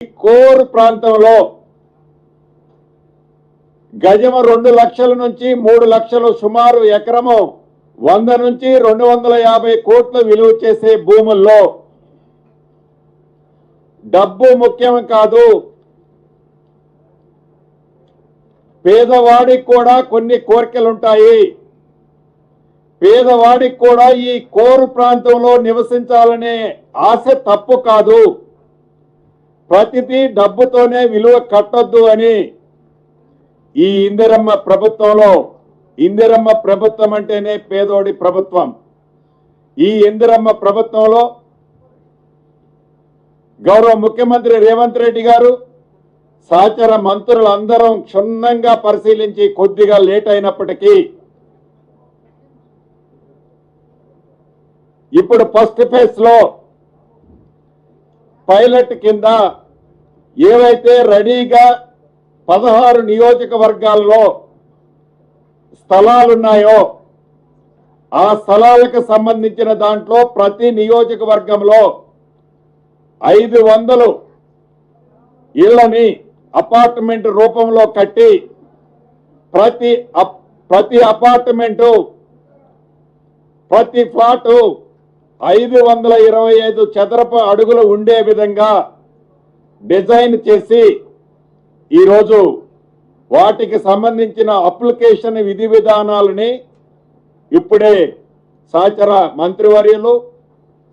Core ప్రాంతంలో గజము 2 లక్షల నుంచి 3 లక్షలు సుమారు ఎకరము 100 నుంచి 250 కోట్లు విలువ చేసే భూముల్లో డబ్బు ముఖ్యం కాదు, పేదవాడికి కూడా కొన్ని కోరికలు ఉంటాయి. పేదవాడికి కూడా ఈ కోరు ప్రాంతంలో నివసించాలనే ఆశ తప్పు కాదు. ప్రతిదీ డబ్బుతోనే విలువ కట్టొద్దు అని ఈ ఇందిరమ్మ ప్రభుత్వంలో, ఇందిరమ్మ ప్రభుత్వం అంటేనే పేదోడి ప్రభుత్వం. ఈ ఇందిరమ్మ ప్రభుత్వంలో గౌరవ ముఖ్యమంత్రి రేవంత్ రెడ్డి గారు సహచర మంత్రులందరం క్షుణ్ణంగా పరిశీలించి కొద్దిగా లేట్ అయినప్పటికీ ఇప్పుడు ఫస్ట్ ఫేజ్ లో పైలట్ కింద ఏవైతే రెడీగా 16 నియోజకవర్గాల్లో స్థలాలున్నాయో ఆ స్థలాలకు సంబంధించిన దాంట్లో ప్రతి నియోజకవర్గంలో 500 ఇళ్లని అపార్ట్మెంట్ రూపంలో కట్టి ప్రతి అపార్ట్మెంటు ప్రతి ఫ్లాటు 525 చదరపు అడుగులు ఉండే విధంగా డిజైన్ చేసి ఈరోజు వాటికి సంబంధించిన అప్లికేషన్ విధి విధానాలని ఇప్పుడే సహచర మంత్రివర్యులు,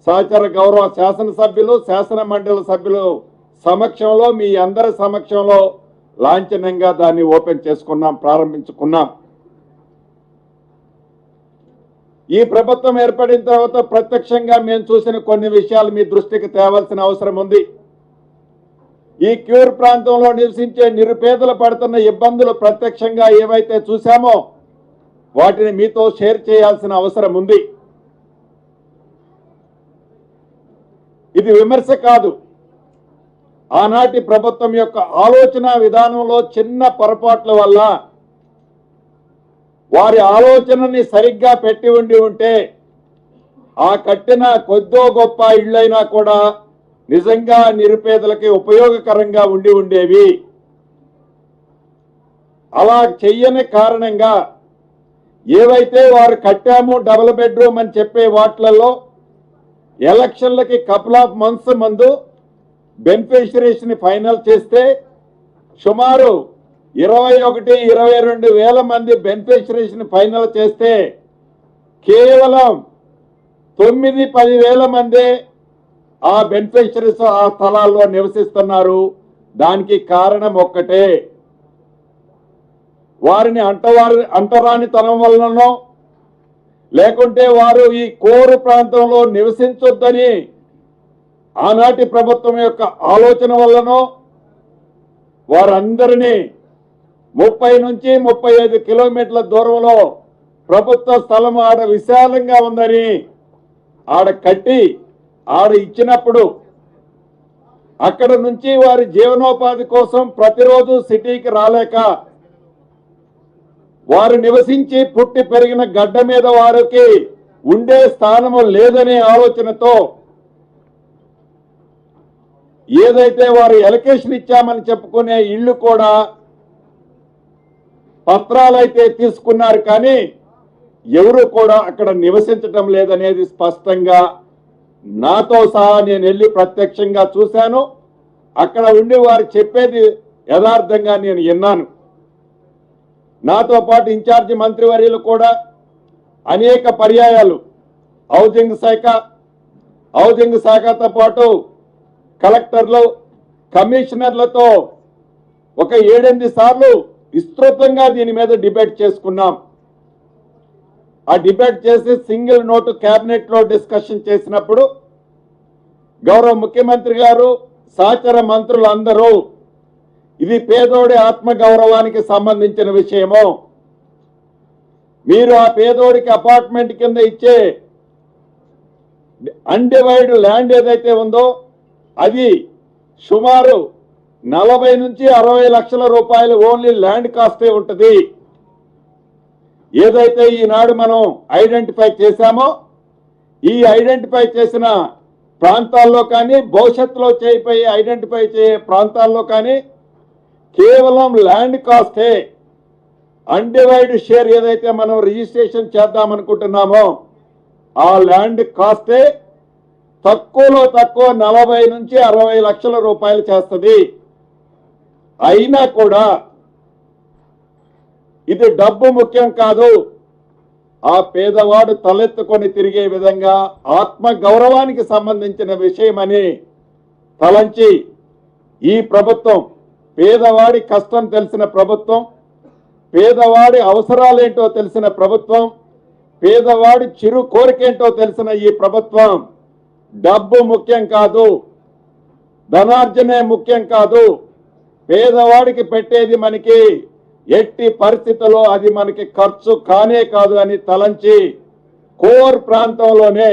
సహచర గౌరవ శాసనసభ్యులు, శాసన మండలి సభ్యులు సమక్షంలో, మీ అందరి సమక్షంలో లాంఛనంగా దాన్ని ఓపెన్ చేసుకున్నాం, ప్రారంభించుకున్నాం. ఈ ప్రభుత్వం ఏర్పడిన తర్వాత ప్రత్యక్షంగా మేము చూసిన కొన్ని విషయాలు మీ దృష్టికి తేవాల్సిన అవసరం ఉంది. ఈ క్యూర్ ప్రాంతంలో నివసించే నిరుపేదలు పడుతున్న ఇబ్బందులు ప్రత్యక్షంగా ఏవైతే చూశామో వాటిని మీతో షేర్ చేయాల్సిన అవసరం ఉంది. ఇది విమర్శ కాదు, ఆనాటి ప్రభుత్వం యొక్క ఆలోచన విధానంలో చిన్న పొరపాట్ల వల్ల వారి ఆలోచనని సరిగ్గా పెట్టి ఉంటే ఆ కట్టిన కొద్దో గొప్ప ఇళ్ళైనా కూడా నిజంగా నిరుపేదలకి ఉపయోగకరంగా ఉండేవి. అలా చెయ్యని కారణంగా ఏవైతే వారు కట్టాము డబుల్ బెడ్రూమ్ అని చెప్పే వాటిలలో ఎలక్షన్లకి కపుల్ ఆఫ్ మంత్స్ ముందు బెనిఫిషరీస్ ని ఫైనల్ చేస్తే సుమారు 21-22 వేల మంది బెనిఫిషరీస్ ని ఫైనల్ చేస్తే కేవలం 9-10 వేల మంది ఆ బెనిఫిషరీస్ ఆ స్థలాల్లో నివసిస్తున్నారు. దానికి కారణం ఒక్కటే, వారిని అంటరానితనం వలననో లేకుంటే వారు ఈ కోరు ప్రాంతంలో నివసించొద్దని ఆనాటి ప్రభుత్వం యొక్క ఆలోచన వల్లనో వారందరినీ 30 నుంచి 35 కిలోమీటర్ల దూరంలో ప్రభుత్వ స్థలం ఆడ విశాలంగా ఉందని ఆడ కట్టి ఆడ ఇచ్చినప్పుడు అక్కడ నుంచి వారి జీవనోపాధి కోసం ప్రతిరోజు సిటీకి రాలేక వారు నివసించి పుట్టి పెరిగిన గడ్డ మీద వారికి ఉండే స్థానము లేదనే ఆలోచనతో ఏదైతే వారు ఎలకేషన్ ఇచ్చామని చెప్పుకునే ఇళ్లు కూడా పత్రాలైతే తీసుకున్నారు, కానీ ఎవరు కూడా అక్కడ నివసించటం లేదనేది స్పష్టంగా నాతో సహా నేను వెళ్ళి ప్రత్యక్షంగా చూశాను. అక్కడ ఉండి వారు చెప్పేది యథార్థంగా నేను విన్నాను. నాతో పాటు ఇన్ఛార్జి మంత్రివర్యులు కూడా అనేక పర్యాయాలు హౌసింగ్ శాఖతో పాటు కలెక్టర్లు, కమిషనర్లతో ఒక 7-8 సార్లు విస్తృతంగా దీని మీద డిబేట్ చేసుకున్నాం. ఆ డిబేట్ చేసి సింగిల్ నోటు కేబినెట్ లో డిస్కషన్ చేసినప్పుడు గౌరవ ముఖ్యమంత్రి గారు, సహచర మంత్రులందరూ ఇది పేదోడి ఆత్మ గౌరవానికి సంబంధించిన విషయము, మీరు ఆ పేదోడికి అపార్ట్మెంట్ కింద ఇచ్చే అన్డివైడ్ ల్యాండ్ ఏదైతే ఉందో అది సుమారు 40 నుంచి 60 లక్షల రూపాయలు ఓన్లీ ల్యాండ్ కాస్టే ఉంటుంది. ఏదైతే ఈనాడు మనం ఐడెంటిఫై చేశామో ఈ ఐడెంటిఫై చేసిన ప్రాంతాల్లో కానీ భవిష్యత్తులో చేయబోయే ఐడెంటిఫై చేసే ప్రాంతాల్లో కానీ కేవలం ల్యాండ్ కాస్టే అన్డివైడ్ షేర్ ఏదైతే మనం రిజిస్ట్రేషన్ చేద్దామనుకుంటున్నామో ఆ ల్యాండ్ కాస్టే తక్కువలో తక్కువ 40 నుంచి 60 లక్షల రూపాయలు చేస్తుంది. అయినా కూడా ఇది డబ్బు ముఖ్యం కాదు, ఆ పేదవాడు తలెత్తుకొని తిరిగే విధంగా ఆత్మ గౌరవానికి సంబంధించిన విషయమని తలంచి ఈ ప్రభుత్వం పేదవాడి కష్టం తెలిసిన ప్రభుత్వం, పేదవాడి అవసరాలేంటో తెలిసిన ప్రభుత్వం, పేదవాడి చిరు కోరికేంటో తెలిసిన ఈ ప్రభుత్వం డబ్బు ముఖ్యం కాదు, ధనార్జనే ముఖ్యం కాదు, పేదవాడికి పెట్టేది మనకి ఎట్టి పరిస్థితుల్లో అది మనకి ఖర్చు కానే కాదు అని తలంచి కోర్ ప్రాంతంలోనే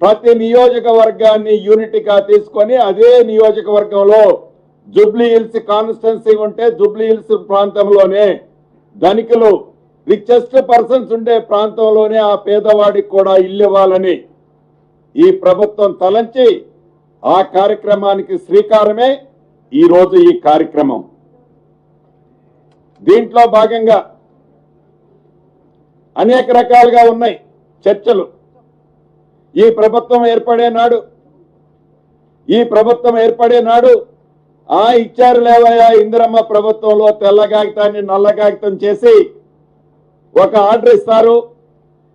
ప్రతి నియోజకవర్గాన్ని యూనిట్గా తీసుకొని అదే నియోజకవర్గంలో జూబ్లీ హిల్స్ కాన్స్టిట్యున్సీ ఉంటే జూబ్లీ హిల్స్ ప్రాంతంలోనే ధనికులు రిచెస్ట్ పర్సన్స్ ఉండే ప్రాంతంలోనే ఆ పేదవాడికి కూడా ఇల్లు ఇవ్వాలని ఈ ప్రభుత్వం తలంచి ఆ కార్యక్రమానికి శ్రీకారమే ఈరోజు ఈ కార్యక్రమం. దీంట్లో భాగంగా అనేక రకాలుగా ఉన్నాయి చర్చలు. ఈ ప్రభుత్వం ఏర్పడే నాడు ఇచ్చారు లేవయ్యా ఇందిరమ్మ ప్రభుత్వంలో తెల్ల కాగితాన్ని నల్ల కాగితం చేసి ఒక ఆర్డర్ ఇస్తారు,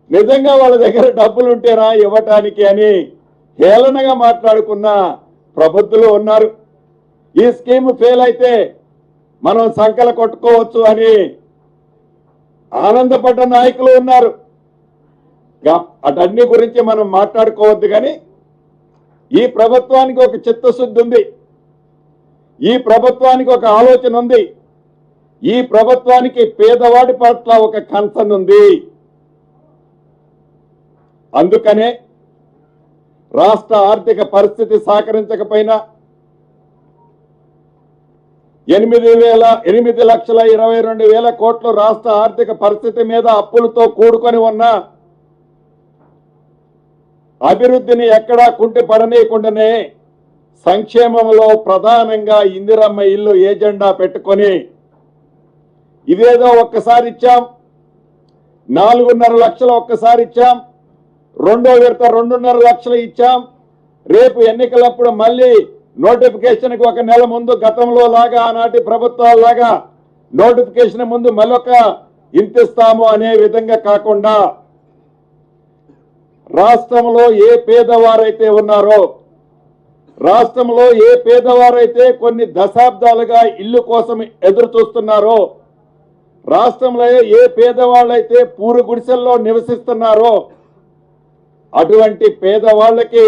నిజంగా వాళ్ళ దగ్గర డబ్బులు ఉంటేనా ఇవ్వటానికి అని హేళనగా మాట్లాడుకున్న ప్రబుద్ధులు ఉన్నారు. ఈ స్కీమ్ ఫెయిల్ అయితే మనం సంకల కొట్టుకోవచ్చు అని ఆనందపడ్డ నాయకులు ఉన్నారు. అటన్ని గురించి మనం మాట్లాడుకోవద్దు, కానీ ఈ ప్రభుత్వానికి ఒక చిత్తశుద్ధి ఉంది, ఈ ప్రభుత్వానికి ఒక ఆలోచన ఉంది, ఈ ప్రభుత్వానికి పేదవాడి పట్ల ఒక కన్సర్న్ ఉంది. అందుకనే రాష్ట్ర ఆర్థిక పరిస్థితి సహకరించకపోయినా 8,22,000 కోట్లు రాష్ట్ర ఆర్థిక పరిస్థితి మీద అప్పులతో కూడుకొని ఉన్న అభివృద్ధిని ఎక్కడా కుంటిపడనీయకుండానే సంక్షేమంలో ప్రధానంగా ఇందిరమ్మ ఇల్లు ఏజెండా పెట్టుకొని ఇదేదో ఒక్కసారి ఇచ్చాం, 4.5 లక్షలు ఒక్కసారి ఇచ్చాం, రెండో విడత 2.5 లక్షలు ఇచ్చాం, రేపు ఎన్నికలప్పుడు మళ్ళీ నోటిఫికేషన్కి ఒక నెల ముందు గతంలో లాగా ఆనాటి ప్రభుత్వాల లాగా నోటిఫికేషన్ ముందు మళ్ళొక ఇంతిస్తాము అనే విధంగా కాకుండా రాష్ట్రంలో ఏ పేదవారైతే ఉన్నారో, రాష్ట్రంలో ఏ పేదవారైతే కొన్ని దశాబ్దాలుగా ఇల్లు కోసం ఎదురు చూస్తున్నారో, రాష్ట్రంలో ఏ పేదవాళ్ళైతే పూరు గుడిసెల్లో నివసిస్తున్నారో అటువంటి పేదవాళ్ళకి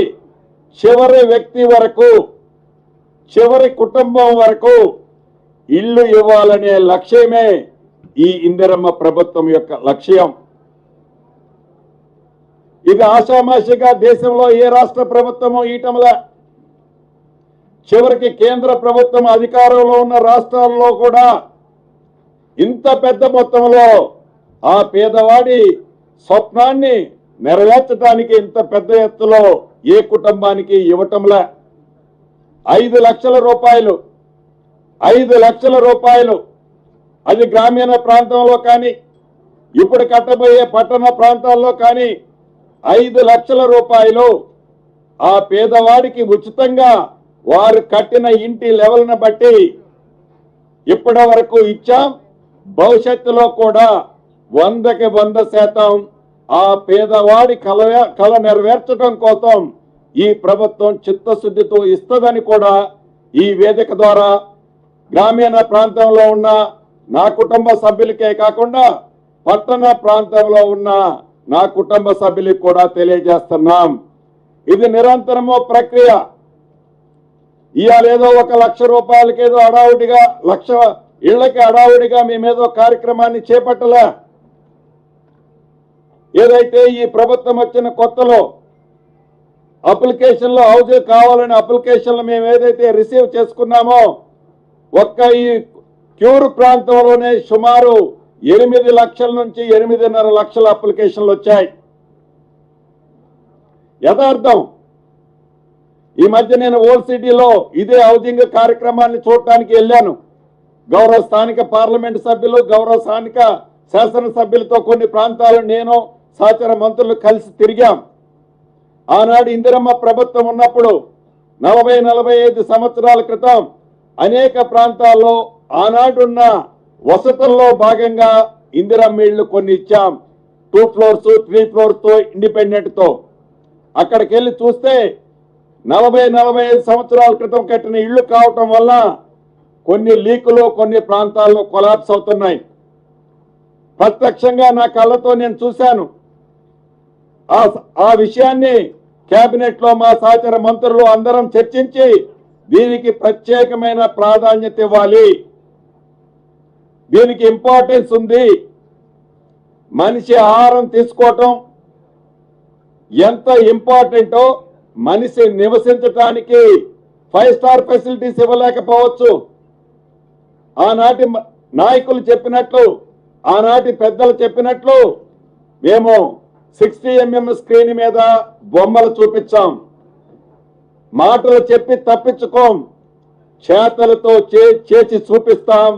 చివరి వ్యక్తి వరకు, చివరి కుటుంబం వరకు ఇల్లు ఇవ్వాలనే లక్ష్యమే ఈ ఇందిరమ్మ ప్రభుత్వం యొక్క లక్ష్యం. ఇది ఆషామాషిగా దేశంలో ఏ రాష్ట్ర ప్రభుత్వమో ఈటంలా, చివరికి కేంద్ర ప్రభుత్వం అధికారంలో ఉన్న రాష్ట్రాల్లో కూడా ఇంత పెద్ద మొత్తంలో ఆ పేదవాడి స్వప్నాన్ని నెరవేర్చడానికి ఇంత పెద్ద ఎత్తులో ఏ కుటుంబానికి ఇవ్వటంలా 5 లక్షల రూపాయలు, 5 లక్షల రూపాయలు అది గ్రామీణ ప్రాంతంలో కానీ ఇప్పుడు కట్టబోయే పట్టణ ప్రాంతాల్లో కానీ 5 లక్షల రూపాయలు ఆ పేదవాడికి ఉచితంగా వారు కట్టిన ఇంటి లెవెల్ను బట్టి ఇప్పటి వరకు ఇచ్చాం. భవిష్యత్తులో కూడా 100కి 100% ఆ పేదవాడి కల నెరవేర్చడం కోసం ఈ ప్రభుత్వం చిత్తశుద్ధితో ఇస్తుందని కూడా ఈ వేదిక ద్వారా గ్రామీణ ప్రాంతంలో ఉన్న నా కుటుంబ సభ్యులకే కాకుండా పట్టణ ప్రాంతంలో ఉన్న నా కుటుంబ సభ్యులకు కూడా తెలియజేస్తున్నాం. ఇది నిరంతరము ప్రక్రియ. ఇవాళ ఏదో 1 లక్ష రూపాయలకేదో హడావుడిగా 1 లక్ష ఇళ్లకి హడావుడిగా మేమేదో కార్యక్రమాన్ని చేపట్టలే. ఏదైతే ఈ ప్రభుత్వం వచ్చిన కొత్తలో అప్లికేషన్లో హౌస్ కావాలని అప్లికేషన్లు మేము ఏదైతే రిసీవ్ చేసుకున్నామో ఒక్క ఈ క్యూర్ ప్రాంతంలోనే సుమారు 8 లక్షల నుంచి 8.5 లక్షల అప్లికేషన్లు వచ్చాయి. యథార్థం ఈ మధ్య నేను ఓల్డ్ సిటీలో ఇదే హౌసింగ్ కార్యక్రమాన్ని చూడటానికి వెళ్ళాను. గౌరవ స్థానిక పార్లమెంటు సభ్యులు, గౌరవ స్థానిక శాసనసభ్యులతో కొన్ని ప్రాంతాలు నేను సహచర మంత్రులు కలిసి తిరిగాం. ఆనాడు ఇందిరమ్మ ప్రభుత్వం ఉన్నప్పుడు 40-45 సంవత్సరాల క్రితం అనేక ప్రాంతాల్లో ఆనాడున్న వసతుల్లో భాగంగా ఇందిరమ్మ ఇళ్లు కొన్ని ఇచ్చాం. 2 floors 3 floors తో ఇండిపెండెంట్ తో. అక్కడికి వెళ్ళి చూస్తే 40-45 సంవత్సరాల క్రితం కట్టిన ఇళ్లు కావటం వల్ల కొన్ని లీకులు కొన్ని ప్రాంతాల్లో కొలాప్స్ అవుతున్నాయి. ప్రత్యక్షంగా నా కళ్ళతో నేను చూశాను. ఆ విషయాన్ని కేబినెట్ లో మా సహచర మంత్రులు అందరం చర్చించి దీనికి ప్రత్యేకమైన ప్రాధాన్యత ఇవ్వాలి, దీనికి ఇంపార్టెన్స్ ఉంది. మనిషి ఆహారం తీసుకోవటం ఎంత ఇంపార్టెంటో మనిషి నివసించడానికి 5 స్టార్ ఫెసిలిటీస్ ఇవ్వలేకపోవచ్చు. ఆనాటి నాయకులు చెప్పినట్లు, ఆనాటి పెద్దలు చెప్పినట్లు మేము 60 mm స్క్రీన్ మీద బొమ్మలు చూపించాం. మాటలు చెప్పి తప్పించుకోం, చేతలతో చేసి చూపిస్తాం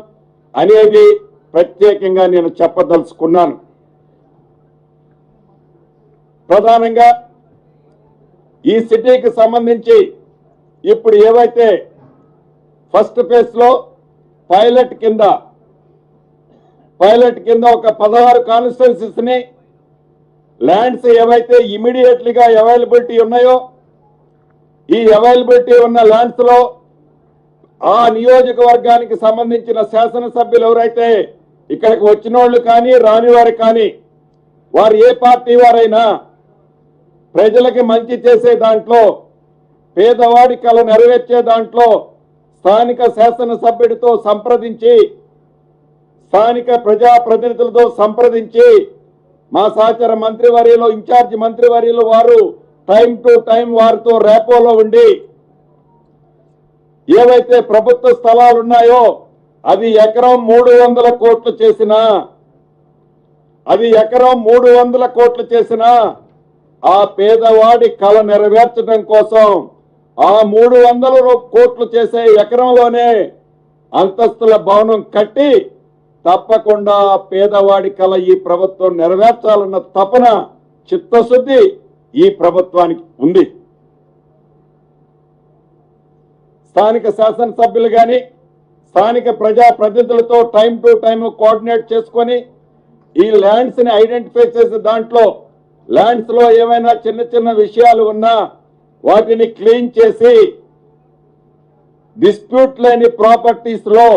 అనేది ప్రత్యేకంగా నేను చెప్పదలుచుకున్నాను. ప్రధానంగా ఈ సిటీకి సంబంధించి ఇప్పుడు ఏవైతే ఫస్ట్ ఫేజ్ లో పైలట్ కింద ఒక 16 కాన్స్టిట్యున్సీస్ ని ల్యాండ్స్ ఏవైతే ఇమీడియట్లీగా అవైలబిలిటీ ఉన్నాయో ఈ అవైలబిలిటీ ఉన్న ల్యాండ్స్ లో ఆ నియోజకవర్గానికి సంబంధించిన శాసనసభ్యులు ఎవరైతే ఇక్కడికి వచ్చిన వాళ్ళు కానీ రాని వారు కానీ వారు ఏ పార్టీ వారైనా ప్రజలకి మంచి చేసే దాంట్లో, పేదవాడి కల నెరవేర్చే దాంట్లో స్థానిక శాసనసభ్యుడితో సంప్రదించి, స్థానిక ప్రజాప్రతినిధులతో సంప్రదించి మా సహచర మంత్రివర్యులు, ఇన్ఛార్జి మంత్రివర్యులు వారు టైం టు టైం వారితో రేపోలో ఉండి ఏవైతే ప్రభుత్వ స్థలాలు ఉన్నాయో అది ఎకరం 300 కోట్లు చేసినా ఆ పేదవాడి కళ నెరవేర్చడం కోసం ఆ 300 కోట్లు చేసే ఎకరంలోనే అంతస్తుల భవనం కట్టి తప్పకుండా పేదవాడి కళ ఈ ప్రభుత్వం నెరవేర్చాలన్న తపన, చిత్తశుద్ధి ఈ ప్రభుత్వానికి ఉంది. స్థానిక శాసనసభ్యులు కానీ స్థానిక ప్రజాప్రతినిధులతో టైం టు టైం కోఆర్డినేట్ చేసుకొని ఈ ల్యాండ్స్ ని ఐడెంటిఫై చేసే దాంట్లో ల్యాండ్స్ లో ఏమైనా చిన్న చిన్న విషయాలు ఉన్నా వాటిని క్లీన్ చేసి డిస్ప్యూట్ లేని ప్రాపర్టీస్ లో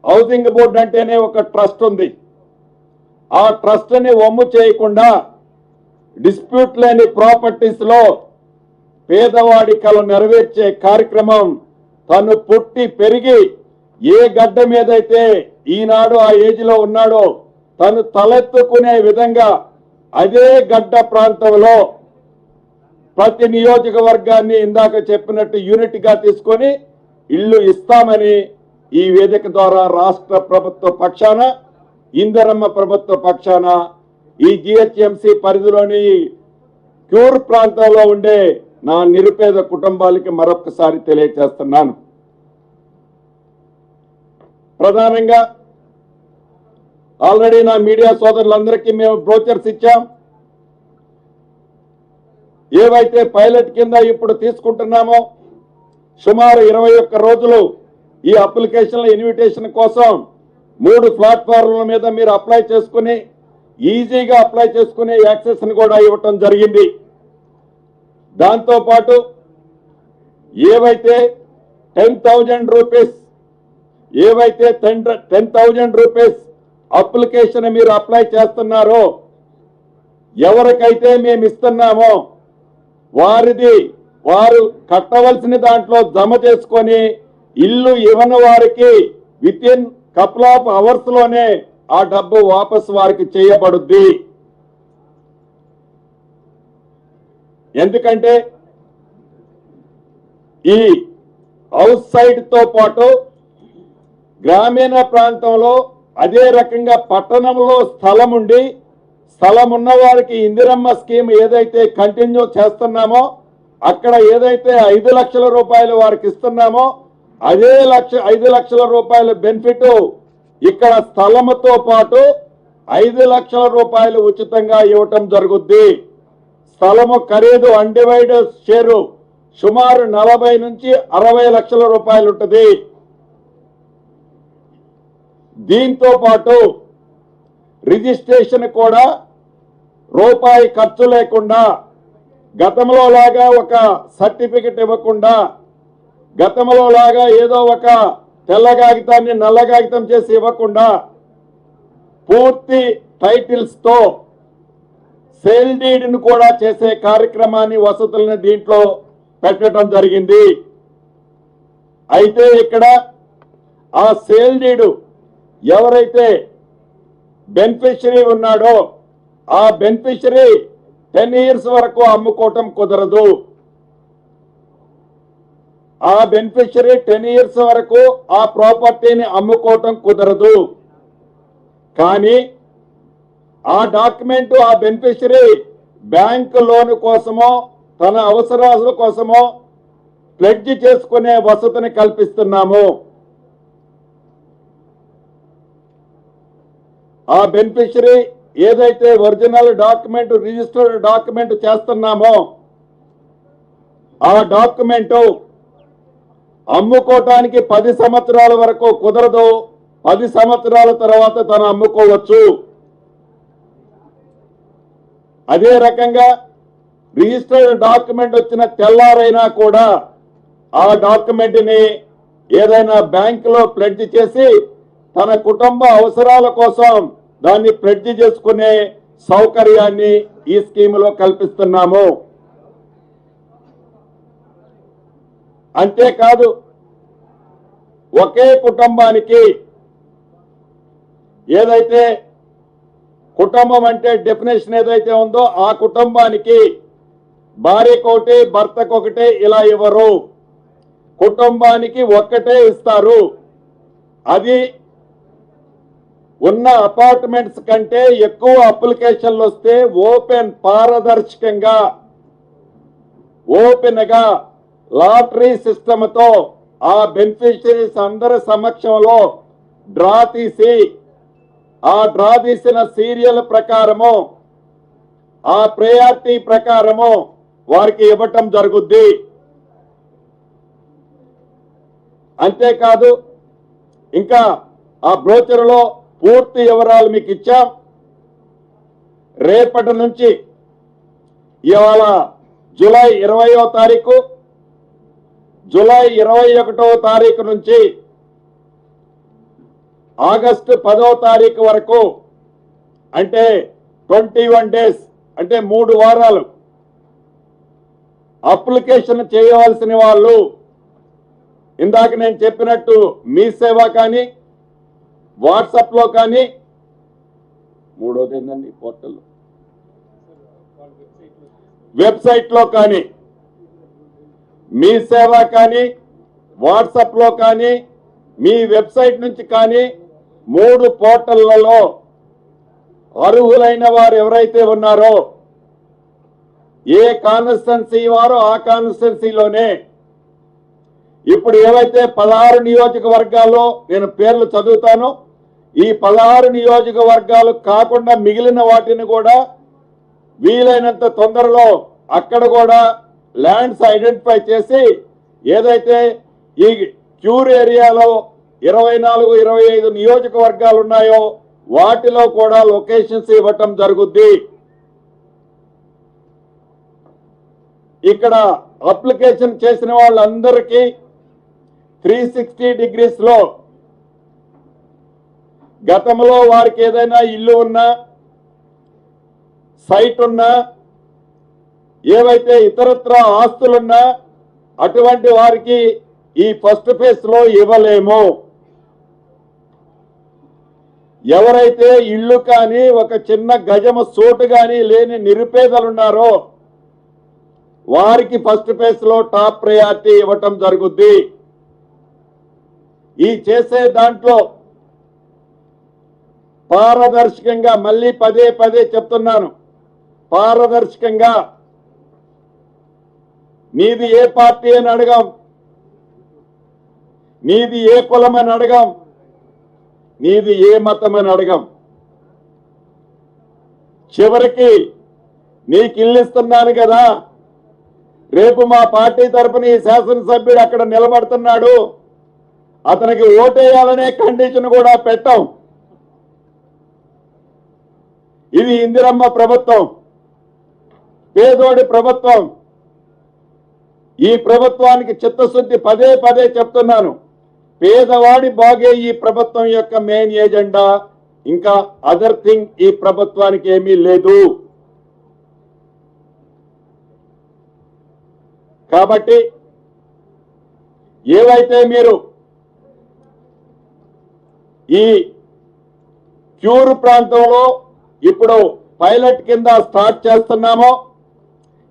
హౌసింగ్ బోర్డు అంటేనే ఒక ట్రస్ట్ ఉంది. ఆ ట్రస్ట్ ని వమ్ము చేయకుండా డిస్ప్యూట్ లేని ప్రాపర్టీస్ లో పేదవాడి కల నెరవేర్చే కార్యక్రమం తను పుట్టి పెరిగి ఏ గడ్డ మీదైతే ఈనాడు ఆ ఏజ్ లో ఉన్నాడో తను తలెత్తుకునే విధంగా అదే గడ్డ ప్రాంతంలో ప్రతి నియోజకవర్గాన్ని ఇందాక చెప్పినట్టు యూనిట్ గా తీసుకొని ఇల్లు ఇస్తామని ఈ వేదిక ద్వారా రాష్ట్ర ప్రభుత్వ పక్షాన, ఇందిరమ్మ ప్రభుత్వ పక్షాన ఈ జిహెచ్ఎంసీ పరిధిలోని క్యూర్ ప్రాంతంలో ఉండే నా నిరుపేద కుటుంబాలకి మరొకసారి తెలియజేస్తున్నాను. ప్రధానంగా ఆల్రెడీ నా మీడియా సోదరులందరికీ మేము బ్రోచర్స్ ఇచ్చాం. ఏవైతే పైలట్ కింద ఇప్పుడు తీసుకుంటున్నామో సుమారు 21 రోజులు ఈ అప్లికేషన్ల ఇన్విటేషన్ కోసం 3 ప్లాట్ఫామ్ల మీద మీరు అప్లై చేసుకుని ఈజీగా అప్లై చేసుకునే యాక్సెస్ ని కూడా ఇవ్వటం జరిగింది. దాంతోపాటు ఏవైతే 10,000 రూపీస్ 10,000 రూపీస్ అప్లికేషన్ మీరు అప్లై చేస్తున్నారో ఎవరికైతే మేము ఇస్తున్నామో వారు కట్టవలసిన దాంట్లో జమ చేసుకొని ఇల్లు ఇవ్వని వారికి with in couple of hours లోనే ఆ డబ్బు వాపసు వారికి చేయబడుద్ది. ఎందుకంటే ఈ హౌస్ సైడ్ తో పాటు గ్రామీణ ప్రాంతంలో అదే రకంగా పట్టణంలో స్థలం ఉన్న వారికి ఇందిరమ్మ స్కీమ్ ఏదైతే కంటిన్యూ చేస్తున్నామో అక్కడ ఏదైతే 5 లక్షల రూపాయలు వారికి ఇస్తున్నామో అదే 5 లక్షల రూపాయల బెనిఫిట్ ఇక్కడ స్థలముతో పాటు 5 లక్షల రూపాయలు ఉచితంగా ఇవ్వటం జరుగుద్ది. స్థలము ఖరీదు అన్డివైడెడ్ షేరు సుమారు 40 నుంచి 60 లక్షల రూపాయలు ఉంటుంది. దీంతో పాటు రిజిస్ట్రేషన్ కూడా రూపాయి ఖర్చు లేకుండా, గతంలో లాగా ఒక సర్టిఫికెట్ ఇవ్వకుండా, గతంలో లాగా ఏదో ఒక తెల్ల కాగితాన్ని నల్ల కాగితం చేసి ఇవ్వకుండా పూర్తి టైటిల్స్ తో సేల్ డీడ్ ను కూడా చేసే కార్యక్రమాన్ని వసతులను దీంట్లో పెట్టడం జరిగింది. అయితే ఇక్కడ ఆ సేల్ డీడ్ ఎవరైతే బెనిఫిషరీ ఉన్నాడో ఆ బెనిఫిషరీ 10 ఇయర్స్ వరకు అమ్ముకోవటం కుదరదు. ఆ బెనిఫిషరీ 10 ఇయర్స్ వరకు ఆ ప్రాపర్టీని అమ్ముకోవటం కుదరదు. కానీ ఆ డాక్యుమెంట్ ఆ బెనిఫిషరీ బ్యాంక్ లోన్ కోసమో తన అవసరాల కోసమో ప్లెడ్జ్ చేసుకునే వసతిని కల్పిస్తున్నాము. ఆ బెనిఫిషరీ ఏదైతే ఒరిజినల్ డాక్యుమెంట్ రిజిస్టర్డ్ డాక్యుమెంట్ చేస్తున్నామో ఆ డాక్యుమెంట్ అమ్ముకోవటానికి 10 సంవత్సరాల వరకు కుదరదు. 10 సంవత్సరాల తర్వాత తను అమ్ముకోవచ్చు. అదే రకంగా రిజిస్టర్డ్ డాక్యుమెంట్ వచ్చిన తెల్లారైనా కూడా ఆ డాక్యుమెంట్ ని ఏదైనా బ్యాంకులో ప్లెడ్జ్ చేసి తన కుటుంబ అవసరాల కోసం దాన్ని ప్లెడ్జ్ చేసుకునే సౌకర్యాన్ని ఈ స్కీములో కల్పిస్తున్నాము. అంతేకాదు ఒకే కుటుంబానికి ఏదైతే కుటుంబం అంటే డెఫినేషన్ ఏదైతే ఉందో ఆ కుటుంబానికి భార్యకొకటి భర్తకొకటి ఇలా ఇవ్వరు. కుటుంబానికి ఒక్కటే ఇస్తారు. అది ఉన్న అపార్ట్మెంట్స్ కంటే ఎక్కువ అప్లికేషన్లు వస్తే పారదర్శకంగా ఓపెన్ గా లాటరీ సిస్టమ్ తో ఆ బెనిఫిషరీస్ అందరి సమక్షంలో డ్రా తీసి ఆ డ్రా తీసిన సీరియల్ ప్రకారము ఆ ప్రయారిటీ ప్రకారము వారికి ఇవ్వటం జరుగుద్ది. అంతేకాదు ఇంకా ఆ బ్రోచర్లో పూర్తి వివరాలు మీకు ఇచ్చాం. రేపటి నుంచి ఇవాళ జూలై 20వ తారీఖు, జూలై 21వ తారీఖు నుంచి ఆగస్టు 10వ తారీఖు వరకు అంటే 21 డేస్ అంటే 3 వారాలు అప్లికేషన్ చేయవలసిన వాళ్ళు ఇందాక నేను చెప్పినట్టు మీ సేవ కానీ వాట్సాప్ లో కానీ మూడోది ఏంటండి పోర్టల్ వెబ్సైట్ లో కానీ మీ సేవ కానీ వాట్సాప్ లో కానీ మీ వెబ్సైట్ నుంచి కానీ 3 పోర్టళ్లలో అర్హులైన వారు ఎవరైతే ఉన్నారో ఏ కాన్స్టిట్యున్సీ వారో ఆ కాన్స్టిట్యున్సీలోనే ఇప్పుడు ఏవైతే 16 నియోజకవర్గాల్లో నేను పేర్లు చదువుతాను, ఈ 16 నియోజకవర్గాలు కాకుండా మిగిలిన వాటిని కూడా వీలైనంత తొందరలో అక్కడ కూడా ల్యాండ్స్ ఐడెంటిఫై చేసి ఏదైతే ఈ క్యూర్ ఏరియాలో 24, 25 నియోజకవర్గాలు ఉన్నాయో వాటిలో కూడా లొకేషన్స్ ఇవ్వటం జరుగుద్ది. ఇక్కడ అప్లికేషన్ చేసిన వాళ్ళందరికీ 360 డిగ్రీస్ లో గతంలో వారికి ఏదైనా ఇల్లు ఉన్నా సైట్ ఉన్నా ఏవైతే ఇతరత్ర ఆస్తులున్నా అటువంటి వారికి ఈ ఫస్ట్ ఫేజ్ లో ఇవ్వలేము. ఎవరైతే ఇల్లు కానీ ఒక చిన్న గజము సోటు కానీ లేని నిరుపేదలున్నారో వారికి ఫస్ట్ ఫేజ్ లో టాప్ ప్రయారిటీ ఇవ్వటం జరుగుద్ది. ఈ చేసే దాంట్లో పారదర్శకంగా మళ్ళీ పదే చెప్తున్నాను, పారదర్శకంగా నీది ఏ పార్టీ అని అడగం, నీది ఏ కులం అని అడగం, నీది ఏ మతం అని అడగం. చివరికి నీకు ఇల్లు ఇస్తున్నాను కదా, రేపు మా పార్టీ తరపున ఈ శాసనసభ్యుడు అక్కడ నిలబడుతున్నాడు, అతనికి ఓటేయాలనే కండిషన్ కూడా పెట్టాం. ఇది ఇందిరమ్మ ప్రభుత్వం, పేదోడి ప్రభుత్వం. ఈ ప్రభుత్వానికి చిత్తశుద్ధి పదే పదే చెప్తున్నాను. పేదవాడి బాగే ఈ ప్రభుత్వం యొక్క మెయిన్ ఎజెండా. ఇంకా అదర్ థింగ్ ఈ ప్రభుత్వానికి ఏమీ లేదు. కాబట్టి ఏవైతే మీరు ఈ క్యూర్ ప్రాంతంలో ఇప్పుడు పైలట్ కింద స్టార్ట్ చేస్తున్నామో,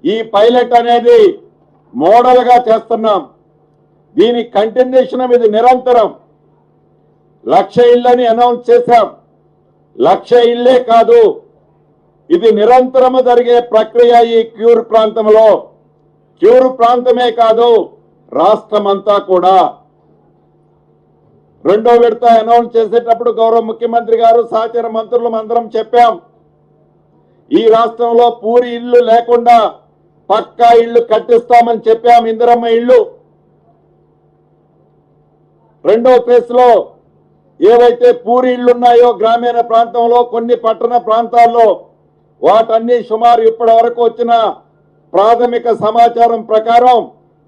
ఈ పైలట్ అనేది మోడల్ గా చేస్తున్నాం. దీని కంటిన్యూషన్ ఇది నిరంతరం. 1,00,000 ఇళ్ళని అనౌన్స్ చేశాం. 1,00,000 ఇళ్లే కాదు, ఇది నిరంతరము జరిగే ప్రక్రియ. ఈ క్యూర్ ప్రాంతంలో క్యూర్ ప్రాంతమే కాదు, రాష్ట్రమంతా కూడా. రెండో విడత అనౌన్స్ చేసేటప్పుడు గౌరవ ముఖ్యమంత్రి గారు, సహచర మంత్రులు అందరం చెప్పాం, ఈ రాష్ట్రంలో పూరి ఇళ్లు లేకుండా పక్కా ఇళ్లు కట్టిస్తామని చెప్పాం. ఇందిరమ్మ ఇళ్లు రెండో ఫేజ్ లో ఏవైతే పూరి ఇళ్లున్నాయో గ్రామీణ ప్రాంతంలో, కొన్ని పట్టణ ప్రాంతాల్లో, వాటన్ని సుమారు ఇప్పటి వరకు వచ్చిన ప్రాథమిక సమాచారం ప్రకారం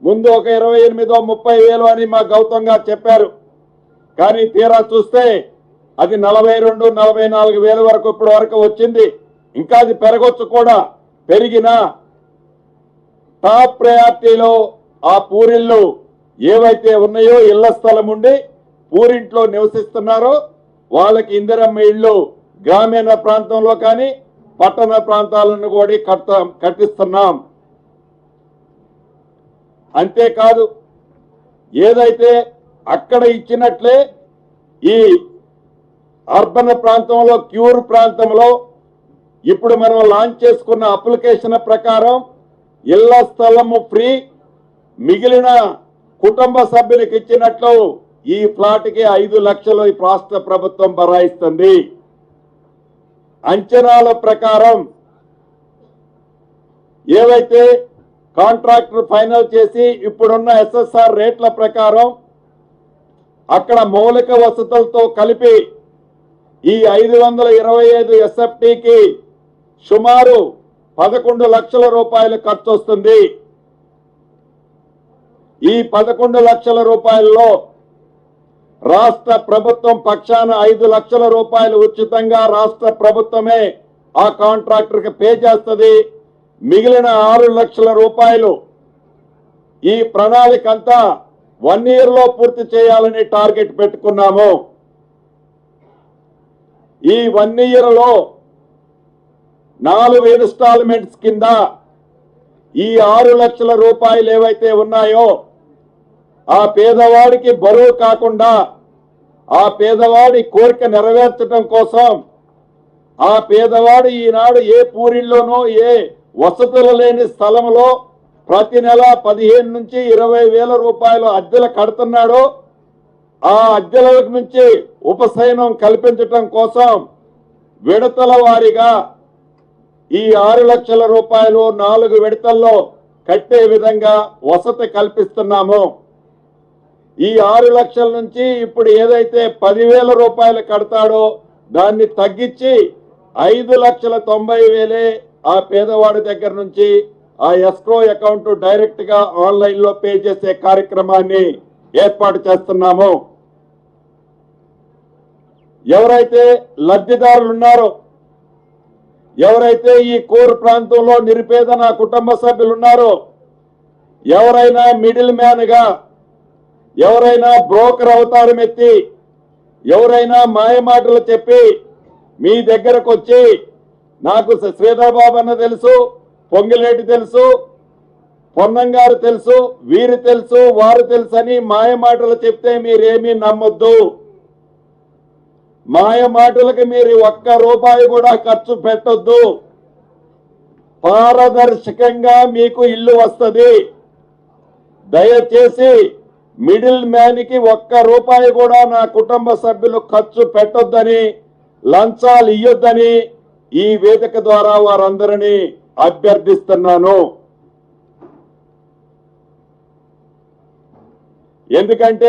ముందు ఒక 28,000-30,000 అని మా గౌతమ్ గారు చెప్పారు. కానీ తీరా చూస్తే అది 42,000-44,000 వరకు ఇప్పటి వరకు వచ్చింది. ఇంకా అది పెరగొచ్చు కూడా. పెరిగినా టాప్ ప్రయారిటీలో ఆ పూరిళ్ళు ఏవైతే ఉన్నాయో, ఇళ్ల స్థలం ఉండి పూరింట్లో నివసిస్తున్నారో వాళ్ళకి ఇందిరమ్మ ఇళ్ళు గ్రామీణ ప్రాంతంలో కానీ పట్టణ ప్రాంతాలను కూడా కట్టిస్తున్నాం. అంతేకాదు, ఏదైతే అక్కడ ఇచ్చినట్లే ఈ అర్బన్ ప్రాంతంలో, క్యూర్ ప్రాంతంలో ఇప్పుడు మనం లాంచ్ చేసుకున్న అప్లికేషన్ ప్రకారం ఇళ్ల స్థలము ఫ్రీ, మిగిలిన కుటుంబ సభ్యులకు ఇచ్చినట్లు ఈ ఫ్లాట్కి 5 లక్షలు ఈ రాష్ట్ర ప్రభుత్వం బరాయిస్తుంది. అంచనాల ప్రకారం ఏవైతే కాంట్రాక్టర్ ఫైనల్ చేసి ఇప్పుడున్న ఎస్ఎస్ఆర్ రేట్ల ప్రకారం అక్కడ మౌలిక వసతులతో కలిపి ఈ 525 ఎస్ఎఫ్టీకి సుమారు 11 లక్షల రూపాయలు ఖర్చు వస్తుంది. ఈ 11 లక్షల రూపాయల్లో రాష్ట్ర ప్రభుత్వం పక్షాన 5 లక్షల రూపాయలు ఉచితంగా రాష్ట్ర ప్రభుత్వమే ఆ కాంట్రాక్టర్కి పే చేస్తుంది. మిగిలిన 6 లక్షల రూపాయలు ఈ ప్రణాళిక అంతా 1 year లో పూర్తి చేయాలని టార్గెట్ పెట్టుకున్నాము. ఈ 1 year లో 4 ఇన్స్టాల్మెంట్స్ కింద ఈ 6 లక్షల రూపాయలు ఏవైతే ఉన్నాయో ఆ పేదవాడికి బరువు కాకుండా, ఆ పేదవాడి కోరిక నెరవేర్చడం కోసం, ఆ పేదవాడు ఈనాడు ఏ పూరిల్లోనో ఏ వసతులు లేని స్థలంలో ప్రతి నెల 15 నుంచి 20,000 రూపాయలు అద్దెలు కడుతున్నాడో ఆ అద్దెల నుంచి ఉపశమనం కల్పించడం కోసం విడతల వారీగా ఈ 6 లక్షల రూపాయలు 4 విడతల్లో కట్టే విధంగా వసతి కల్పిస్తున్నాము. ఈ 6 లక్షల నుంచి ఇప్పుడు ఏదైతే 10,000 రూపాయలు కడతాడో దాన్ని తగ్గించి 5,90,000 ఆ పేదవాడి దగ్గర నుంచి ఆ ఎస్క్రో అకౌంట్ డైరెక్ట్ గా ఆన్లైన్ లో పే చేసే కార్యక్రమాన్ని ఏర్పాటు చేస్తున్నాము. ఎవరైతే లబ్ధిదారులు ఉన్నారో, ఎవరైతే ఈ కోర్ ప్రాంతంలో నిరుపేద నా కుటుంబ సభ్యులు ఉన్నారో, ఎవరైనా మిడిల్ మ్యాన్ గా, ఎవరైనా బ్రోకర్ అవతారం ఎత్తి, ఎవరైనా మాయమాటలు చెప్పి మీ దగ్గరకు వచ్చి నాకు శ్రీధర్ బాబు అన్న తెలుసు, పొంగిలేటి తెలుసు, పొన్నం గారు తెలుసు, వీరు తెలుసు, వారు తెలుసు అని మాయమాటలు చెప్తే మీరేమీ నమ్మొద్దు. మాయమాటలకు మీరు 1 రూపాయి కూడా ఖర్చు పెట్టొద్దు. పారదర్శకంగా మీకు ఇల్లు వస్తుంది. దయచేసి మిడిల్ మ్యాన్ కి ఒక్క రూపాయి కూడా నా కుటుంబ సభ్యులు ఖర్చు పెట్టొద్దని, లంచాలు ఇయ్యొద్దని ఈ వేదిక ద్వారా వారందరినీ అభ్యర్థిస్తున్నాను. ఎందుకంటే